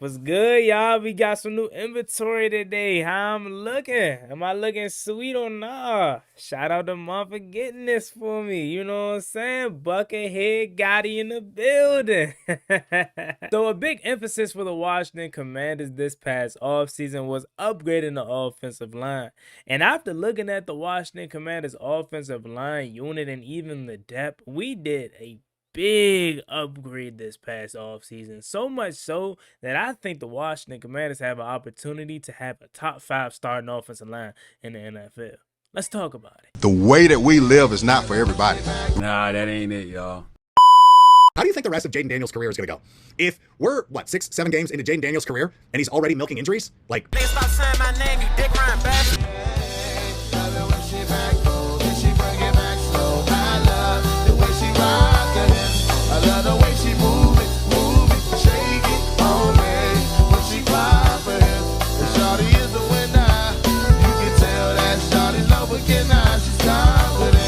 What's good, y'all? We got some new inventory today. How I'm looking? Am I looking sweet or nah? Shout out to Mom for getting this for me. You know what I'm saying? Buckethead Gotti in the building. So a big emphasis for the Washington Commanders this past offseason was upgrading the offensive line. And after looking at the Washington Commanders offensive line unit and even the depth, we did a big upgrade this past offseason. So much so that I think the Washington Commanders have an opportunity to have a top 5 starting offensive line in the NFL. Let's talk about it. The way that we live is not for everybody. Nah, that ain't it, y'all. How do you think the rest of Jaden Daniels' career is going to go? If we're, 6, 7 games into Jaden Daniels' career and he's already milking injuries? Like, stop saying my name, you dick riding bastard. I love the way she move it, shake it on me. When she cry for him, and Shawty is the winner. You can tell that Shawty's no beginner. She's confident.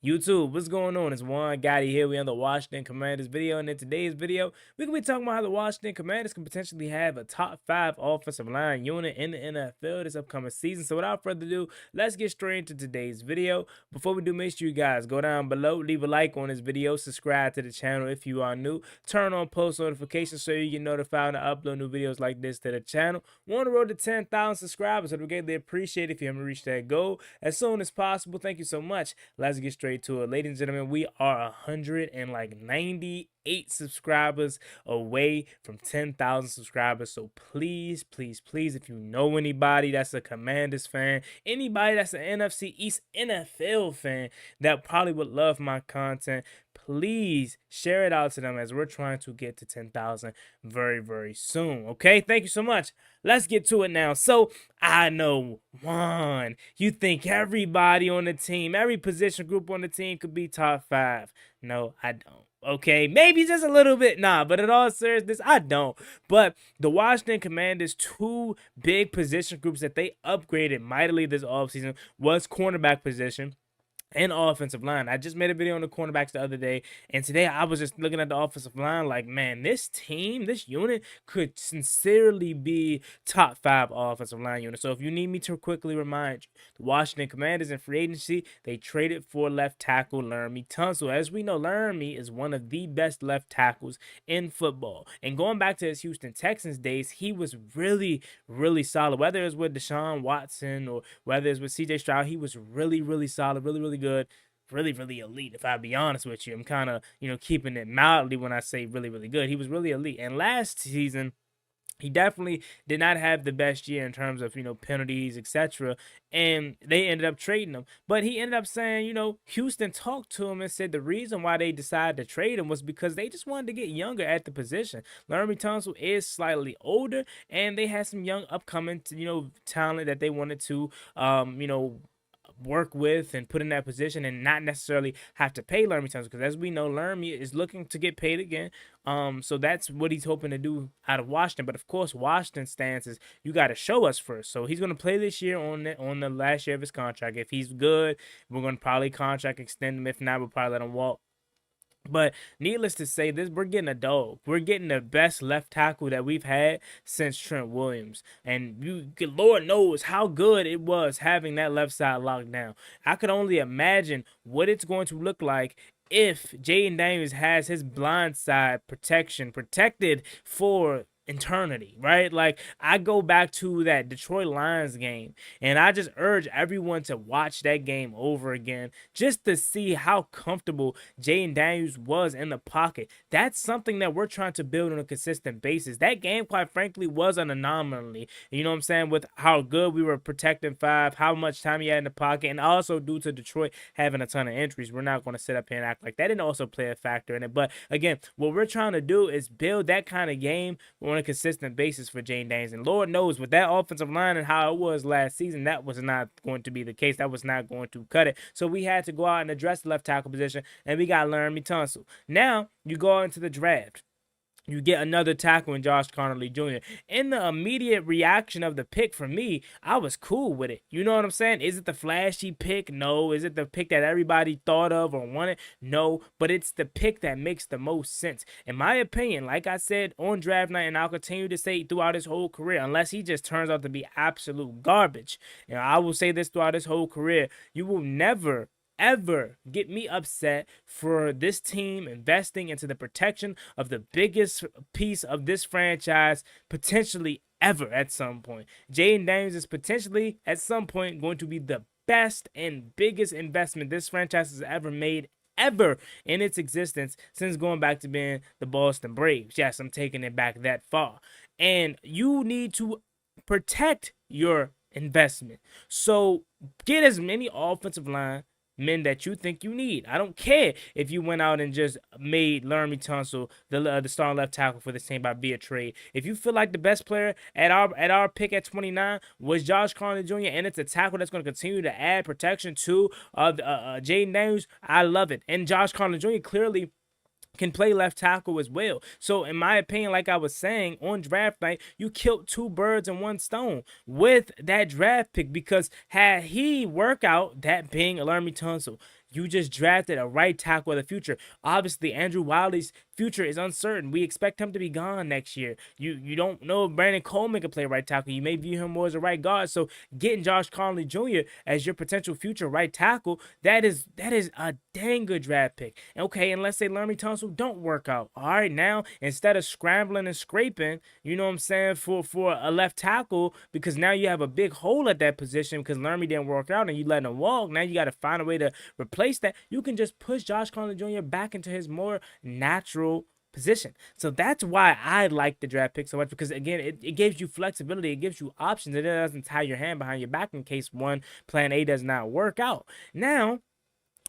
YouTube, what's going on? It's Juan Gotti here. We on the Washington Commanders video, and in today's video, we're gonna be talking about how the Washington Commanders can potentially have a top 5 offensive line unit in the NFL this upcoming season. So without further ado, let's get straight into today's video. Before we do, make sure you guys go down below, leave a like on this video, subscribe to the channel if you are new, turn on post notifications so you get notified when I upload new videos like this to the channel. We're on the road to 10,000 subscribers, so we greatly appreciate it if you haven't reached that goal as soon as possible. Thank you so much. Let's get straight to it. Ladies and gentlemen, we are 198 subscribers away from 10,000 subscribers. So please, please, please, if you know anybody that's a Commanders fan, anybody that's an NFC East NFL fan that probably would love my content, please share it out to them as we're trying to get to 10,000 very, very soon. Okay, thank you so much. Let's get to it now. So I know, Juan, you think everybody on the team, every position group on the team could be top 5. No, I don't. Okay, maybe just a little bit. Nah, but in all seriousness, I don't. But the Washington Commanders' 2 big position groups that they upgraded mightily this offseason was cornerback position and offensive line. I just made a video on the cornerbacks the other day, and today I was just looking at the offensive line like, man, this team, this unit could sincerely be top 5 offensive line unit. So if you need me to quickly remind you, the Washington Commanders in free agency, they traded for left tackle Laremy Tunsil. As we know, Laremy is one of the best left tackles in football. And going back to his Houston Texans days, he was really, really solid. Whether it's with Deshaun Watson or whether it's with CJ Stroud, he was really, really solid, really, really good, really, really elite. If I be honest with you, I'm kind of, keeping it mildly when I say really, really good. He was really elite. And last season, he definitely did not have the best year in terms of, penalties, etc. And they ended up trading him. But he ended up saying, Houston talked to him and said the reason why they decided to trade him was because they just wanted to get younger at the position. Laremy Tunsil is slightly older, and they had some young upcoming, talent that they wanted to, work with and put in that position and not necessarily have to pay Laremy Tunsil, because as we know, Laremy is looking to get paid again. So that's what he's hoping to do out of Washington. But of course, Washington's stance is you got to show us first. So he's going to play this year on the last year of his contract. If he's good, we're going to probably contract extend him. If not, we'll probably let him walk. But needless to say, we're getting a dog. We're getting the best left tackle that we've had since Trent Williams. And Lord knows how good it was having that left side locked down. I could only imagine what it's going to look like if Jaden Daniels has his blind side protected for eternity, right? Like, I go back to that Detroit Lions game, and I just urge everyone to watch that game over again just to see how comfortable Jaden Daniels was in the pocket. That's something that we're trying to build on a consistent basis. That game, quite frankly, was an anomaly, you know what I'm saying, with how good we were protecting 5, how much time he had in the pocket, and also due to Detroit having a ton of injuries. We're not going to sit up here and act like that didn't also play a factor in it. But again, what we're trying to do is build that kind of game on a consistent basis for Jaden Daniels. And Lord knows, with that offensive line and how it was last season, that was not going to be the case. That was not going to cut it. So we had to go out and address the left tackle position, and we got Laremy Tunsil. Now you go into the draft. You get another tackle in Josh Connolly Jr. In the immediate reaction of the pick for me, I was cool with it. You know what I'm saying? Is it the flashy pick? No. Is it the pick that everybody thought of or wanted? No. But it's the pick that makes the most sense. In my opinion, like I said on draft night, and I'll continue to say throughout his whole career, unless he just turns out to be absolute garbage. I will say this throughout his whole career. You will never ever get me upset for this team investing into the protection of the biggest piece of this franchise potentially ever at some point. Jaden Daniels is potentially at some point going to be the best and biggest investment this franchise has ever made ever in its existence since going back to being the Boston Braves. Yes, I'm taking it back that far. And you need to protect your investment. So get as many offensive line men that you think you need. I don't care if you went out and just made Laramie Tunsil the starting left tackle for this team by via trade. If you feel like the best player at our pick at 29 was Josh Connolly Jr. and it's a tackle that's going to continue to add protection to Jaden Daniels, I love it. And Josh Connolly Jr. clearly can play left tackle as well. So in my opinion, like I was saying on draft night, you killed two birds in one stone with that draft pick, because had he work out, that being Laramie Tunsil, you just drafted a right tackle of the future. Obviously, Andrew Wiley's future is uncertain. We expect him to be gone next year. You don't know if Brandon Coleman can play right tackle. You may view him more as a right guard. So getting Josh Connolly Jr. as your potential future right tackle, that is a dang good draft pick. Okay, and let's say Laramie Tunsil don't work out. All right, now instead of scrambling and scraping, you know what I'm saying, for a left tackle, because now you have a big hole at that position because Laramie didn't work out and you let him walk. Now you got to find a way to replace that. You can just push Josh Connolly Jr. back into his more natural position. So that's why I like the draft pick so much, because again, it gives you flexibility, it gives you options, and it doesn't tie your hand behind your back in case plan A does not work out. Now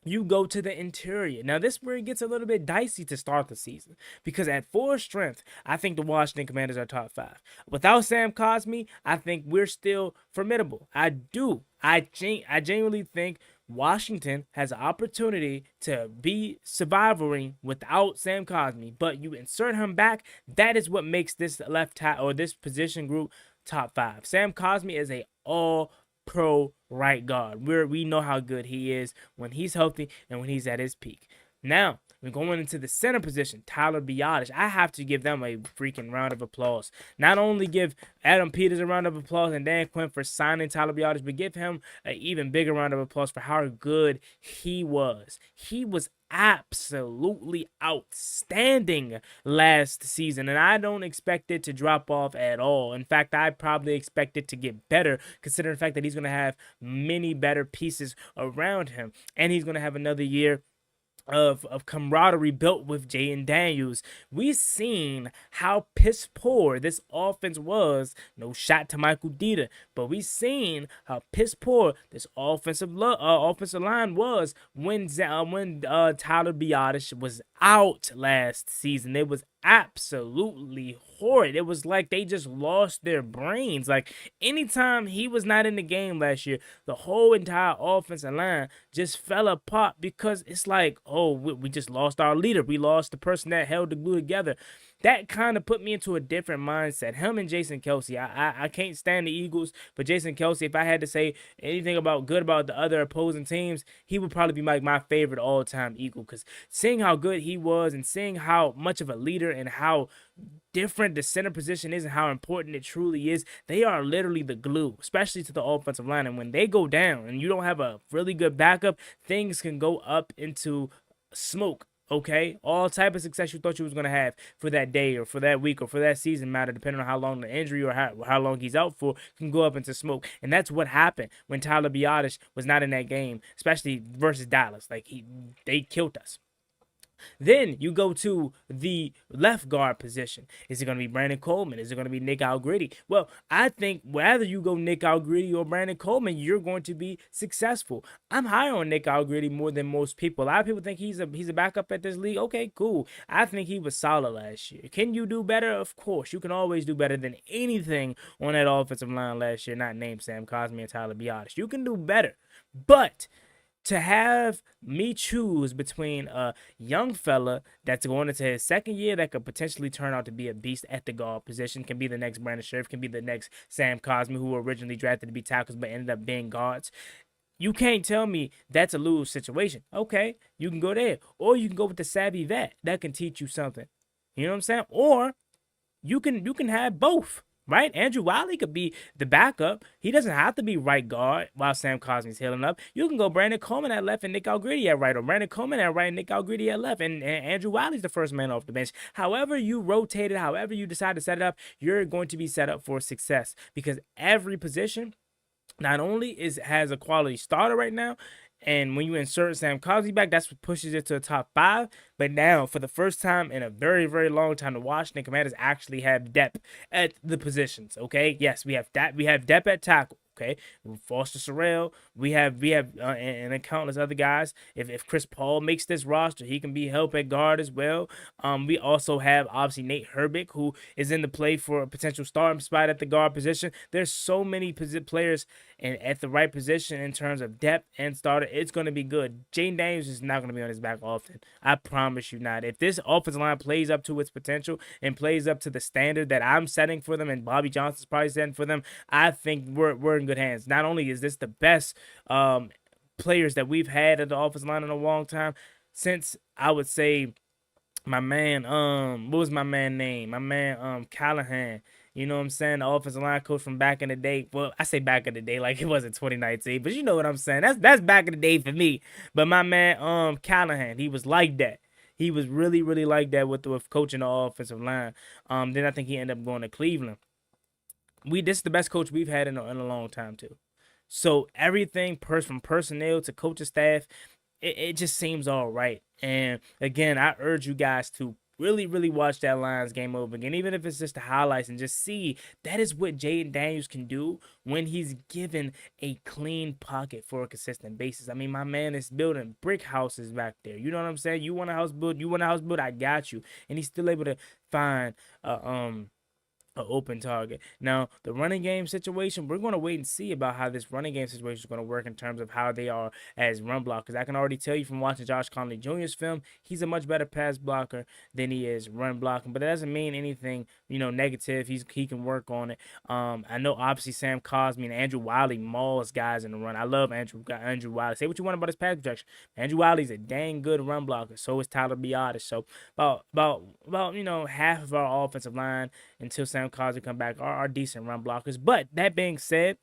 you go to the interior. Now, this is where it gets a little bit dicey to start the season, because at full strength, I think the Washington Commanders are top 5. Without Sam Cosmi, I think we're still formidable. I do. I genuinely think Washington has an opportunity to be surviving without Sam Cosmi, but you insert him back. That is what makes this left tackle or this position group top 5. Sam Cosmi is a all-pro right guard. We know how good he is when he's healthy and when he's at his peak. Now, we're going into the center position, Tyler Biadasz. I have to give them a freaking round of applause. Not only give Adam Peters a round of applause and Dan Quinn for signing Tyler Biadasz, but give him an even bigger round of applause for how good he was. He was absolutely outstanding last season, and I don't expect it to drop off at all. In fact, I probably expect it to get better, considering the fact that he's going to have many better pieces around him, and he's going to have another year of camaraderie built with Jaden Daniels. We've seen how piss poor this offense was. No shot to Michael Dieter, but we've seen how piss poor this offensive line was when Tyler Biadasz was out last season. It was absolutely horrid. It was like they just lost their brains. Like, anytime he was not in the game last year, the whole entire offensive line just fell apart, because it's like, oh, we just lost our leader. We lost the person that held the glue together. That kind of put me into a different mindset. Him and Jason Kelce. I can't stand the Eagles, but Jason Kelce, if I had to say anything good about the other opposing teams, he would probably be like my favorite all-time Eagle, because seeing how good he was and seeing how much of a leader and how different the center position is and how important it truly is, they are literally the glue, especially to the offensive line. And when they go down and you don't have a really good backup, things can go up into smoke. Okay, all type of success you thought you was going to have for that day or for that week or for that season matter, depending on how long the injury or how long he's out for, can go up into smoke. And that's what happened when Tyler Biadasz was not in that game, especially versus Dallas. Like, they killed us. Then you go to the left guard position. Is it going to be Brandon Coleman? Is it going to be Nick Algritti? Well, I think whether you go Nick Algritti or Brandon Coleman, you're going to be successful. I'm high on Nick Algritti more than most people. A lot of people think he's a backup at this league. Okay, cool. I think he was solid last year. Can you do better? Of course. You can always do better than anything on that offensive line last year, not named Sam Cosmi and Tyler Biadasz. You can do better. But to have me choose between a young fella that's going into his second year that could potentially turn out to be a beast at the guard position, can be the next Brandon Scherf, can be the next Sam Cosmi, who were originally drafted to be tackles but ended up being guards. You can't tell me that's a lose situation. Okay, you can go there. Or you can go with the savvy vet that can teach you something. You know what I'm saying? Or you can have both. Right? Andrew Wiley could be the backup. He doesn't have to be right guard while Sam Cosmi's healing up. You can go Brandon Coleman at left and Nick Algretti at right, or Brandon Coleman at right and Nick Algretti at left, and Andrew Wiley's the first man off the bench. However you rotate it, however you decide to set it up, you're going to be set up for success, because every position not only has a quality starter right now, and when you insert Sam Cosmi back, that's what pushes it to the top 5. But now, for the first time in a very, very long time, the Washington Commanders actually have depth at the positions. Okay, yes, we have that. We have depth at tackle. Okay, Foster Sorrell. We have and countless other guys. If Chris Paul makes this roster, he can be help at guard as well. We also have obviously Nate Herbig, who is in the play for a potential starting spot at the guard position. There's so many players at the right position in terms of depth and starter. It's going to be good. Jaden Daniels is not going to be on his back often. I promise you not. If this offensive line plays up to its potential and plays up to the standard that I'm setting for them, and Bobby Johnson's probably setting for them, I think we're in good hands. Not only is this the best players that we've had at the offensive line in a long time, since I would say my man, what was my man name? My man, Callahan. You know what I'm saying? The offensive line coach from back in the day. Well, I say back in the day like it wasn't 2019, but you know what I'm saying. That's back in the day for me. But my man, Callahan, he was like that. He was really, really like that with coaching the offensive line. Then I think he ended up going to Cleveland. This is the best coach we've had in a long time too. So everything from personnel to coaching staff, it just seems all right. And again, I urge you guys to really, really watch that Lions game over again, even if it's just the highlights, and just see that is what Jaden Daniels can do when he's given a clean pocket for a consistent basis. I mean, my man is building brick houses back there. You know what I'm saying? You want a house built, I got you. And he's still able to find an open target. Now, the running game situation, we're going to wait and see about how this running game situation is going to work in terms of how they are as run blockers. I can already tell you from watching Josh Conley Jr.'s film, he's a much better pass blocker than he is run blocking, but that doesn't mean anything, negative. He can work on it. I know obviously Sam Cosmi and Andrew Wiley mauls guys in the run. I love Andrew Wiley. Say what you want about his pass protection. Andrew Wiley's a dang good run blocker. So is Tyler Biadasz. So about half of our offensive line until Sam Cosmi come back are decent run blockers. But that being said,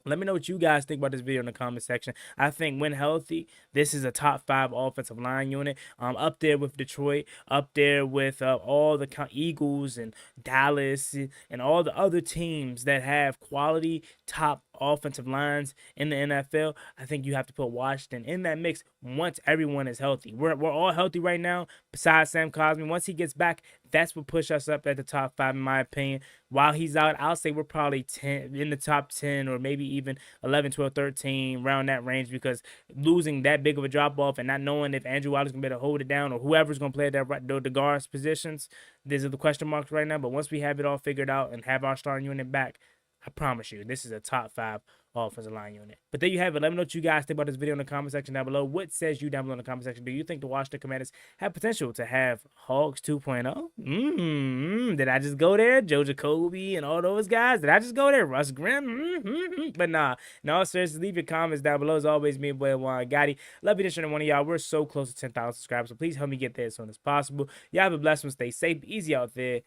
let me know what you guys think about this video in the comment section. I think when healthy, this is a top 5 offensive line unit. Up there with Detroit, up there with all the Eagles and Dallas and all the other teams that have quality top offensive lines in the NFL. I think you have to put Washington in that mix once everyone is healthy. We're all healthy right now, besides Sam Cosmi. Once he gets back, that's what push us up at the top 5, in my opinion. While he's out, I'll say we're probably in the top 10, or maybe even 11, 12, 13, around that range, because losing that big of a drop-off and not knowing if Andrew Wiley's going to be able to hold it down, or whoever's going to play at the guards positions, these are the question marks right now. But once we have it all figured out and have our starting unit back, I promise you, this is a top 5 offensive line unit. But there you have it. Let me know what you guys think about this video in the comment section down below. What says you down below in the comment section? Do you think the Washington Commanders have potential to have HOGS 2.0? Did I just go there? Joe Jacoby and all those guys? Did I just go there? Russ Grimm? But nah. No, seriously, leave your comments down below. As always, me and boy Juan Gotti. Love you to share one of y'all. We're so close to 10,000 subscribers, so please help me get there as soon as possible. Y'all have a blessed one. Stay safe. Easy out there.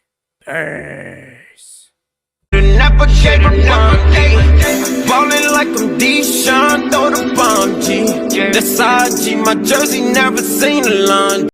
Peace. Ballin' like I'm Deshaun, throw the bomb, G. That's IG, my jersey never seen a lawn.